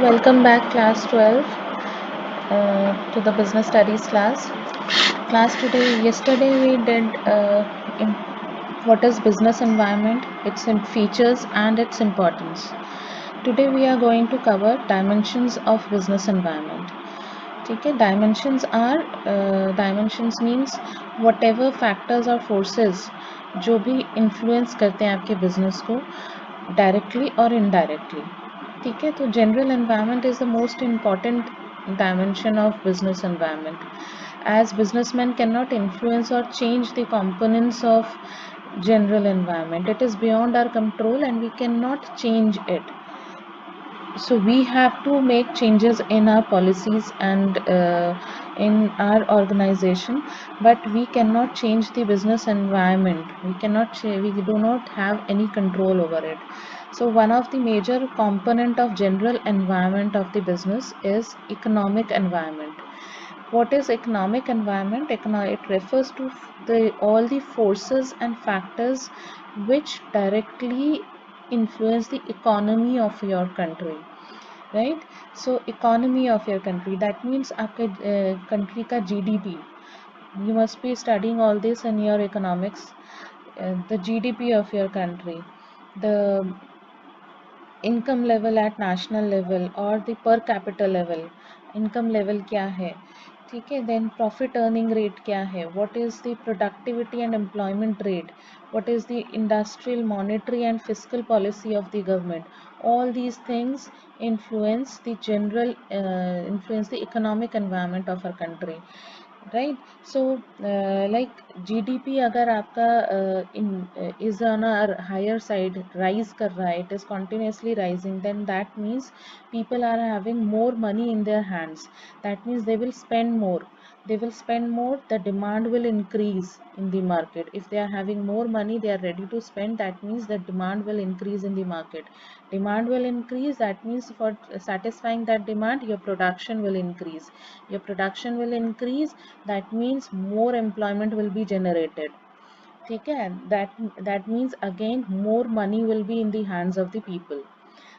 Welcome back, class 12, to the business studies class. Yesterday we did in what is business environment, its features and its importance. Today we are going to cover dimensions of business environment. ठीक है, dimensions means whatever factors or forces जो भी influence करते हैं आपके business को directly or indirectly. ठीक है, तो general environment is the most important dimension of business environment, as businessmen cannot influence or change the components of general environment. It is beyond our control and we cannot change it. So we have to make changes in our policies and in our organization, but we cannot change the business environment. We do not have any control over it. So one of the major component of general environment of the business is economic environment. What is economic environment? It refers to all the forces and factors which directly influence the economy of your country, right? So economy of your country, that means आपके country का GDP. You must be studying all this in your economics. The GDP of your country, the income level at national level or the per capita level, income level क्या है, ठीक है? Then profit earning rate क्या है, what is the productivity and employment rate, what is the industrial, monetary and fiscal policy of the government. All these things influence the economic environment of our country, right? So like GDP अगर आपका is on a higher side, rise कर रहा है, it is continuously rising, then that means people are having more money in their hands. That means they will spend more. The demand will increase in the market. If they are having more money, they are ready to spend, that means the demand will increase in the market. Demand will increase, that means for satisfying that demand, your production will increase. That means more employment will be generated. ठीक है? That means again more money will be in the hands of the people.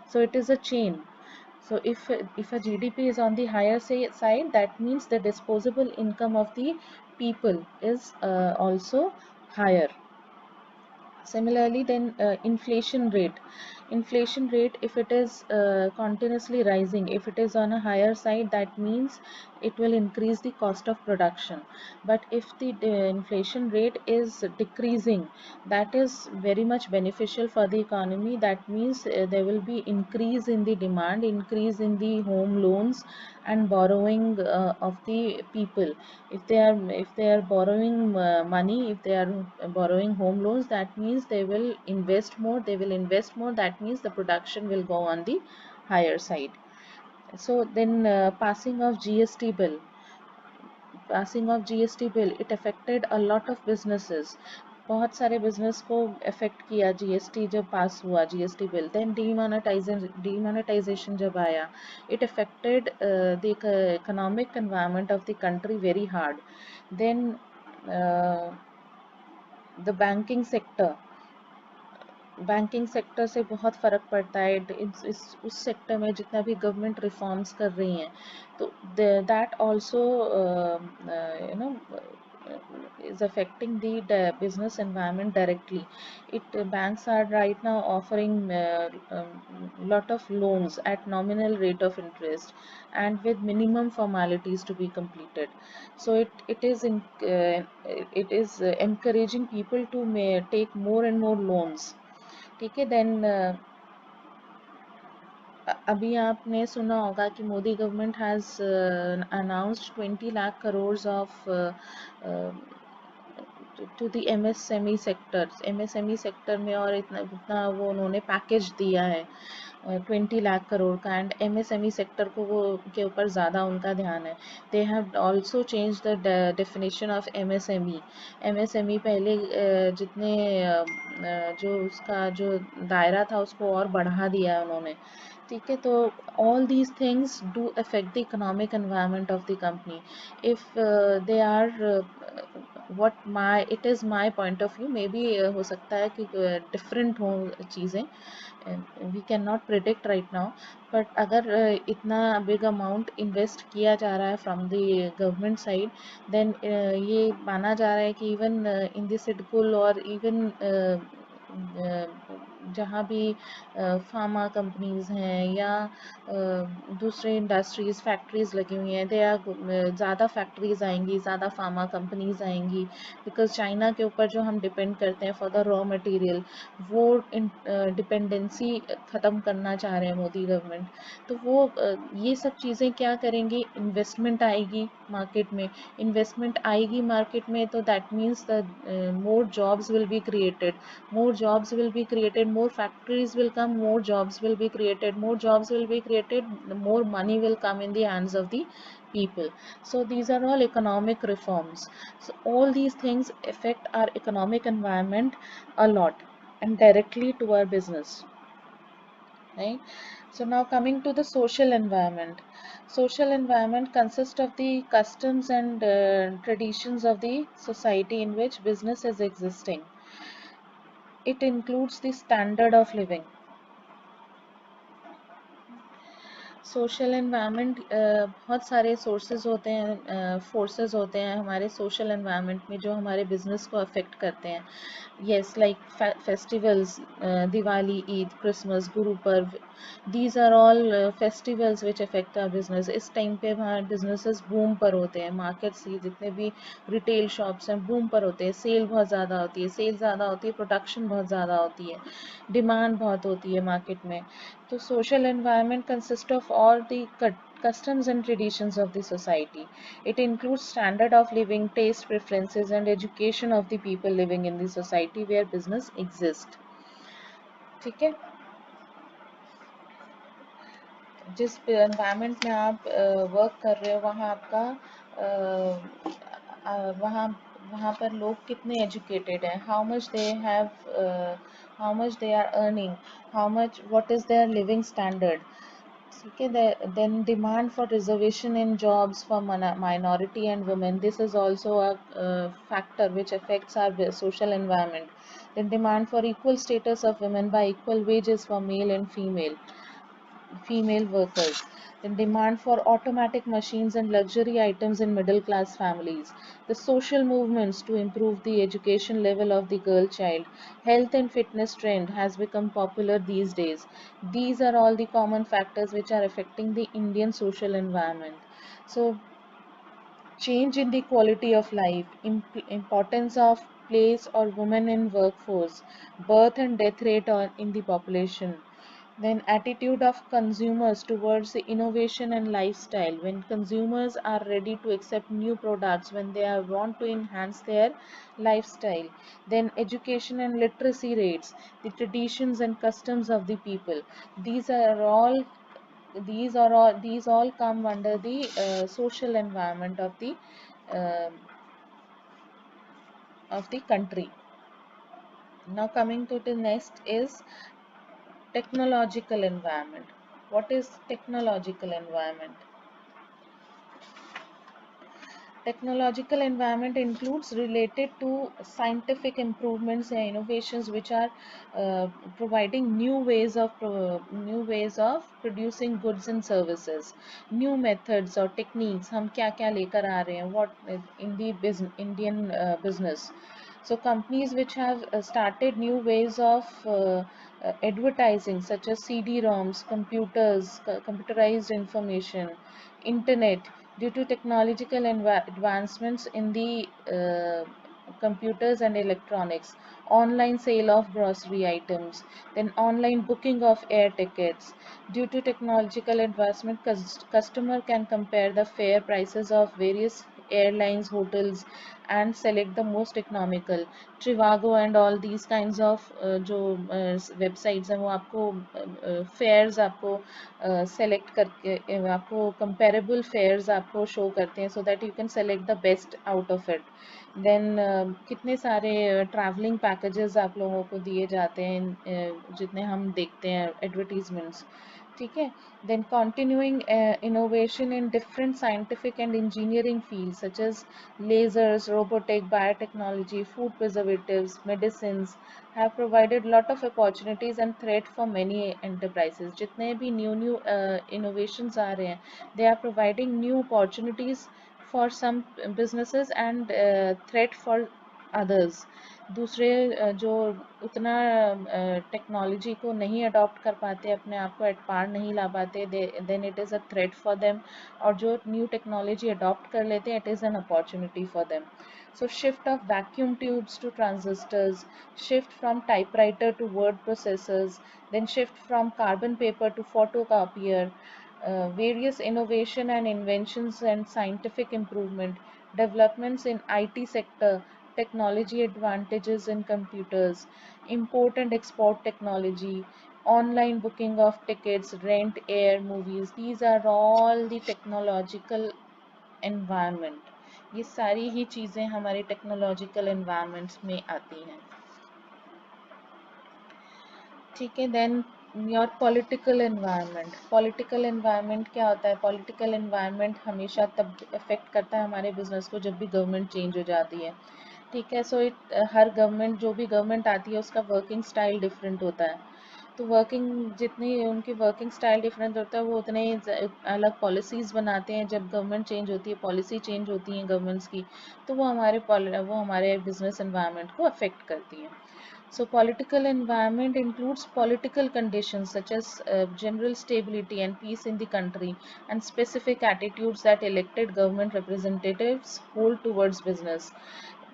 So it is a chain. So if a GDP is on the higher side, that means the disposable income of the people is also higher. Similarly, then inflation rate, if it is continuously rising, if it is on a higher side, that means it will increase the cost of production. But if the inflation rate is decreasing, that is very much beneficial for the economy. That means there will be increase in the demand, increase in the home loans and borrowing of the people. If they are borrowing money, if they are borrowing home loans, that means they will invest more. That means the production will go on the higher side. So then passing of GST bill, it affected a lot of businesses. बहुत सारे business को affect किया GST जब पास हुआ, GST bill. Then demonetisation जब आया, it affected the economic environment of the country very hard. Then the banking sector से बहुत फ़र्क पड़ता है. उस सेक्टर में जितना भी गवर्नमेंट रिफॉर्म्स कर रही हैं, तो that also is affecting the business environment directly. Banks are right now offering lot of loans at nominal rate of interest and with minimum formalities to be completed. So it is encouraging people to take more and more loans. ठीक है? Then अभी आपने सुना होगा कि Modi government has announced 20 lakh crores of to the MSME sector में, और इतना वो उन्होंने पैकेज दिया है 20 लाख करोड़ का. एंड MSME सेक्टर को वो के ऊपर ज़्यादा उनका ध्यान है. They have also change the definition of MSME पहले जितने जो उसका जो दायरा था उसको और बढ़ा दिया है उन्होंने. ठीक है? तो all these things do affect the economic environment of the company. If they are what my it is my point of view, maybe हो सकता है कि different हो चीज़ें, we can not predict right now, but अगर इतना big amount invest किया जा रहा है from the government side, then ये माना जा रहा है कि इवन इन द सिडकुल और इवन जहाँ भी फार्मा कंपनीज़ हैं या दूसरे इंडस्ट्रीज़ फैक्ट्रीज़ लगी हुई हैं, दे आर ज़्यादा फैक्ट्रीज़ आएंगी, ज़्यादा फार्मा कंपनीज़ आएंगी, बिकॉज चाइना के ऊपर जो हम डिपेंड करते हैं फॉर द रॉ मटेरियल, वो डिपेंडेंसी ख़त्म करना चाह रहे हैं मोदी गवर्नमेंट। तो वो ये सब चीज़ें क्या करेंगी, इन्वेस्टमेंट आएगी मार्केट में, इन्वेस्टमेंट आएगी मार्केट में, तो that means the more jobs will be created, more jobs will be created, more factories will come, more jobs will be created, more jobs will be created, more money will come in the hands of the people. So these are all economic reforms. So all these things affect our economic environment a lot and directly to our business, right? So now coming to the social environment. Social environment consists of the customs and traditions of the society in which business is existing. It includes the standard of living. Social environment बहुत सारे sources होते हैं, forces होते हैं हमारे social environment में जो हमारे बिजनेस को अफेक्ट करते हैं. Yes, like festivals, Diwali, Eid, Christmas, Guru Parv, these are all festivals which affect our business. इस टाइम पे हमारे बिजनेसेस बूम पर होते हैं, मार्केट्स जितने भी रिटेल शॉप्स हैं बूम पर होते हैं, सेल बहुत ज़्यादा होती है, सेल ज़्यादा होती है, प्रोडक्शन बहुत ज़्यादा होती है, डिमांड बहुत होती है मार्केट में. तो social environment consists of all the customs and traditions of the society. It includes standard of living, taste preferences, and education of the people living in the society where business exists. ठीक है, जिस environment में आप work कर रहे हो वहाँ आपका वहाँ वहाँ पर लोग कितने एजुकेटेड हैं, how much they have, how much they are earning, how much, what is their living standard. Okay, then demand for reservation in jobs for minority and women. This is also a factor which affects our social environment. Then demand for equal status of women by equal wages for male and female workers. Then demand for automatic machines and luxury items in middle class families. The social movements to improve the education level of the girl child. Health and fitness trend has become popular these days. These are all the common factors which are affecting the Indian social environment. So change in the quality of life, importance of place or women in workforce, birth and death rate in the population, then attitude of consumers towards the innovation and lifestyle, when consumers are ready to accept new products, when they are want to enhance their lifestyle, then education and literacy rates, the traditions and customs of the people. These all come under the social environment uh, of the country. Now coming to the next is technological environment. What is technological environment? Technological environment includes related to scientific improvements and innovations which are providing new ways of producing goods and services, new methods or techniques. हम क्या क्या लेकर आ रहे हैं, what in the Indian business. So companies which have started new ways of advertising such as CD-ROMs, computers, computerized information, internet, due to technological advancements in the computers and electronics, online sale of grocery items, then online booking of air tickets. Due to technological advancement, customer can compare the fare prices of various airlines, hotels, and select the most economical. Trivago and all these kinds of जो websites हैं वो आपको fares आपको select करके आपको comparable fares आपको show करते हैं so that you can select the best out of it. Then कितने सारे traveling packages आप लोगों को दिए जाते हैं जितने हम देखते हैं advertisements. ठीक है. Then continuing innovation in different scientific and engineering fields such as lasers, robotic, biotechnology, food preservatives, medicines have provided lot of opportunities and threat for many enterprises. जितने भी new innovations आ रहे हैं, they are providing new opportunities for some businesses and threat for others. दूसरे जो उतना technology को नहीं adopt कर पाते, अपने आप को एट पार नहीं ला पाते, then it is a threat for them. और जो न्यू टेक्नोलॉजी अडॉप्ट कर लेते हैं, it is an opportunity for them. So shift of vacuum tubes to transistors, shift from typewriter to word processors, then shift from carbon paper to photocopier, various innovation and inventions and scientific improvement, developments in IT sector, technology advantages in computers, import and export technology, online booking of tickets, rent, air, movies. These are all the technological environment. ये सारी ही चीज़ें हमारे technological environments में आती हैं. ठीक है. Then your political environment क्या होता है? पॉलिटिकल एनवायरनमेंट हमेशा तब अफेक्ट करता है हमारे बिजनेस को जब भी गवर्नमेंट चेंज हो जाती है. ठीक है. सो हर गवर्नमेंट, जो भी गवर्नमेंट आती है, उसका वर्किंग स्टाइल डिफरेंट होता है. तो जितनी उनकी वर्किंग स्टाइल डिफरेंट होता है, वो उतने ही अलग पॉलिसीज़ बनाते हैं. जब गवर्नमेंट चेंज होती है, पॉलिसी चेंज होती हैं गवर्नमेंट्स की, तो वो हमारे बिजनेस एनवायरनमेंट को अफेक्ट करती हैं. So political environment includes political conditions such as general stability and peace in the country and specific attitudes that elected government representatives hold towards business.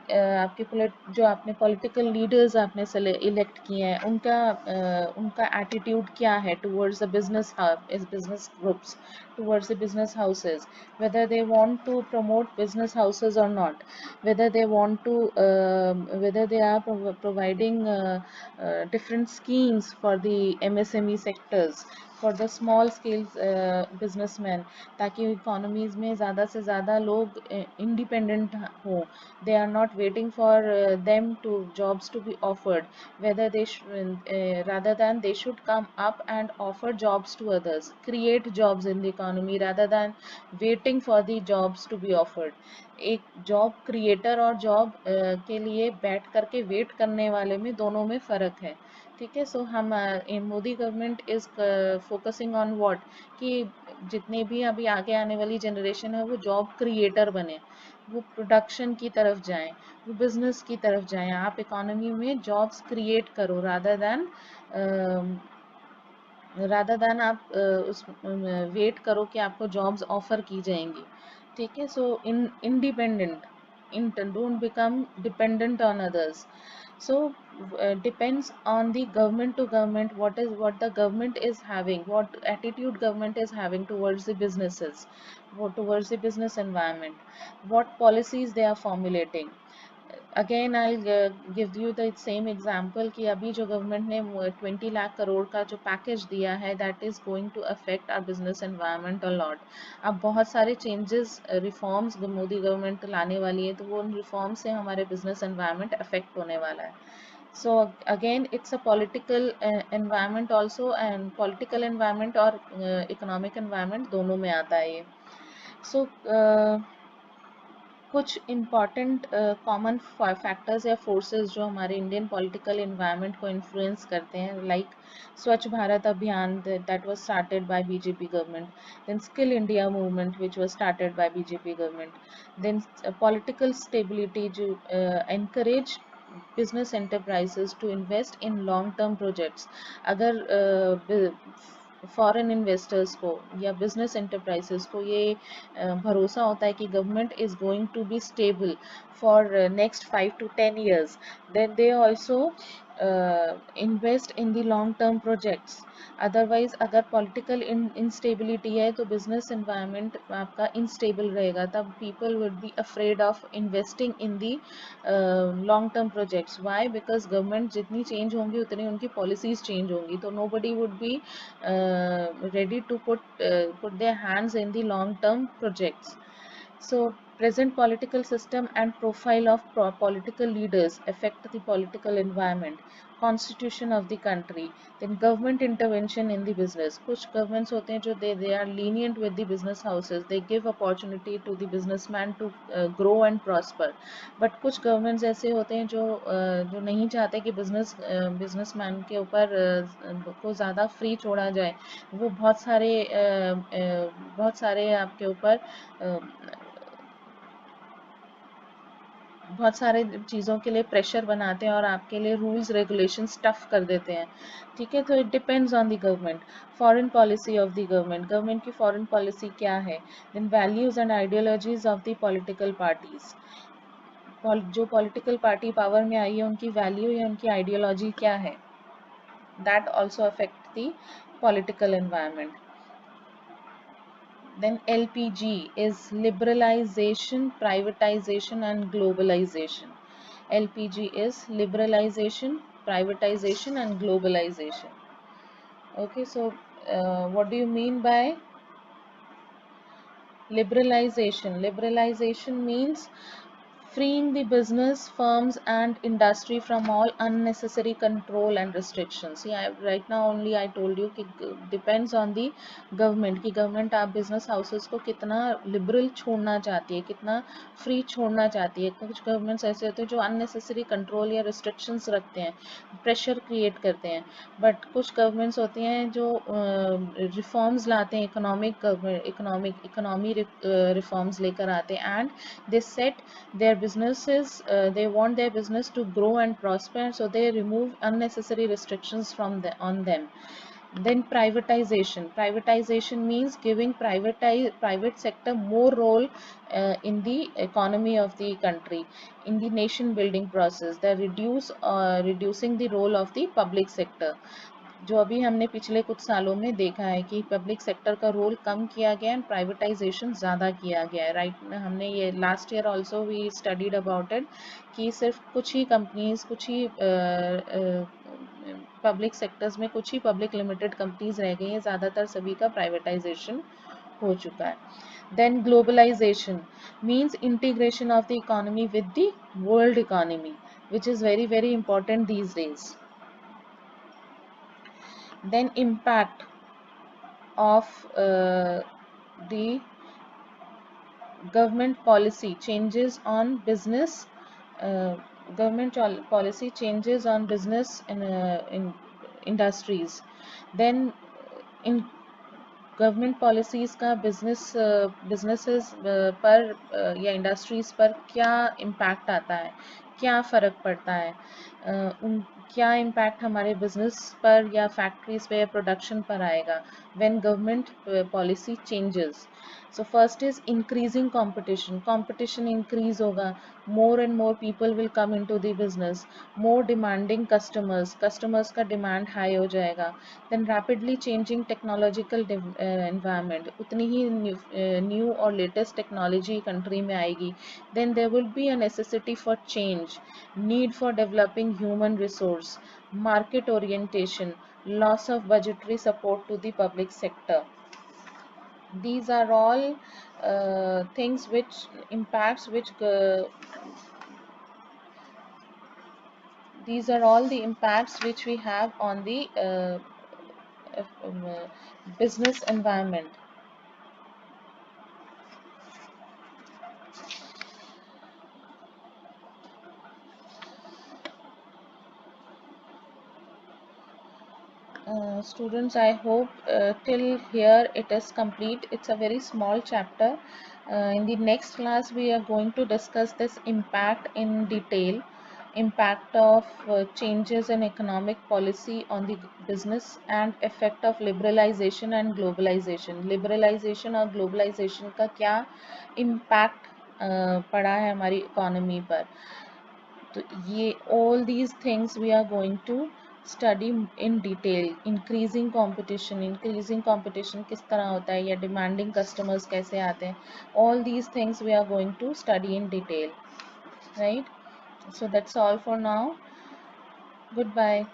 जो आपने पॉलिटिकल लीडर्स आपने इलेक्ट किए हैं, उनका attitude क्या है towards the business groups, towards the business houses, whether they want to promote business houses or not, whether they want to whether they are providing different schemes for the MSME sectors, for the small scale businessmen, ताकि economies में ज़्यादा से ज़्यादा लोग independent हों. They are not waiting for them to jobs to be offered, whether rather than they should come up and offer jobs to others, create jobs in the economy rather than waiting for the jobs to be offered. एक job creator और job के लिए बैठ करके wait करने वाले में दोनों में फ़र्क है. ठीक है. सो हम Modi government is focusing on what, कि जितने भी अभी आगे आने वाली जनरेशन है, वो जॉब क्रिएटर बने, वो प्रोडक्शन की तरफ जाएं, वो बिजनेस की तरफ जाएं. आप इकोनॉमी में जॉब्स क्रिएट करो रादर दैन आप उस वेट करो कि आपको जॉब्स ऑफर की जाएंगी. ठीक है. सो independent, don't become dependent on others. So depends on the government to government, what the government is having, what attitude government is having towards the businesses, towards the business environment, what policies they are formulating. Again I'll give you the same example कि अभी जो government ने 20 लाख करोड़ का जो package दिया है, that is going to affect our business environment a lot. अब बहुत सारे चेंजेस, रिफॉर्म्स मोदी गवर्नमेंट लाने वाली है, तो वो उन रिफॉर्म से हमारे बिजनेस एनवायरनमेंट अफेक्ट होने वाला है. So again it's a political environment also, and political environment और economic environment दोनों में आता है ये. So कुछ इम्पॉर्टेंट कॉमन फैक्टर्स या फोर्सेस जो हमारे इंडियन पॉलिटिकल इन्वायरमेंट को इन्फ्लुएंस करते हैं, like Swachh Bharat Abhiyan that was started by BJP government, then skill India movement which was started by BJP government, then political stability जो encourage business enterprises to invest in long term projects. अगर foreign investors को या business enterprises को ये भरोसा होता है कि government is going to be stable for next 5 to 10 years, then they also invest in the long term projects. Otherwise अगर पॉलिटिकल इंस्टेबिलिटी है, तो बिजनेस एनवायरनमेंट आपका इनस्टेबल रहेगा, तब people would be afraid of investing in the long term projects. Why? Because government जितनी change होंगी उतनी उनकी पॉलिसीज चेंज होंगी, तो nobody would be ready to put their hands in the long term projects. So present political system and profile of political leaders affect the political environment. Constitution of the country, then government intervention in the business. कुछ governments होते हैं जो they are lenient with the business houses, they give opportunity to the businessman to grow and prosper. But कुछ governments ऐसे होते हैं जो नहीं चाहते कि बिजनेसमैन के ऊपर को ज़्यादा फ्री छोड़ा जाए। वो बहुत सारे आपके ऊपर बहुत सारे चीज़ों के लिए प्रेशर बनाते हैं और आपके लिए रूल्स रेगुलेशंस टफ कर देते हैं। ठीक है, तो it depends on the government. Foreign policy of the government, government की फॉरेन पॉलिसी क्या है। Then values and ideologies of the political parties, जो पॉलिटिकल पार्टी पावर में आई है उनकी वैल्यू या उनकी आइडियोलॉजी क्या है, that also affect the political environment. Then LPG is liberalization, privatization and globalization. LPG is liberalization, privatization and globalization. Okay, so what do you mean by liberalization? Liberalization means freeing the business firms and industry from all unnecessary control and restrictions. Yeah, right now only I told you कि depends on the government कि government आप business houses को कितना liberal छोड़ना चाहती है, कितना free छोड़ना चाहती है। कुछ governments ऐसे होते हैं जो unnecessary control या restrictions रखते हैं, pressure create करते हैं। but कुछ governments होती हैं जो reforms लाते हैं, economy reforms लेकर आते हैं, and they set their businesses, they want their business to grow and prosper, so they remove unnecessary restrictions on them. Then privatization means giving private sector more role in the economy of the country, in the nation building process. They reducing the role of the public sector, जो अभी हमने पिछले कुछ सालों में देखा है कि पब्लिक सेक्टर का रोल कम किया गया है, प्राइवेटाइजेशन ज़्यादा किया गया है। राइट, हमने ये last year also we studied about it कि सिर्फ कुछ ही कंपनीज, कुछ ही पब्लिक सेक्टर्स में कुछ ही पब्लिक लिमिटेड कंपनीज रह गई हैं, ज़्यादातर सभी का प्राइवेटाइजेशन हो चुका है। Then globalisation means integration of the economy with the world economy, which is very very important these days. Then impact of the government policy changes on business, policy changes on business in industries. Then in government policies का businesses पर या industries पर क्या impact आता है, क्या फ़र्क पड़ता है, क्या इम्पैक्ट हमारे बिजनेस पर या फैक्ट्रीज पे या प्रोडक्शन पर आएगा when government policy changes. So first is increasing competition increase होगा, more and more people will come into the business, more demanding customers का डिमांड हाई हो जाएगा। Then rapidly changing technological environment, उतनी ही न्यू और latest technology country में आएगी। Then there will be a necessity for change, need for developing human resource, market orientation, loss of budgetary support to the public sector. These are all things which impacts which these are all the impacts which we have on the business environment. Students, I hope till here it is complete. It's a very small chapter. In the next class we are going to discuss this impact in detail, impact of changes in economic policy on the business and effect of liberalization and globalization. Liberalization और globalization का क्या impact पड़ा है हमारी economy पर। तो ये all these things we are going to study in detail. Increasing competition किस तरह होता है या डिमांडिंग कस्टमर्स कैसे आते हैं, all these things we are going to study in detail, right? So that's all for now. Goodbye.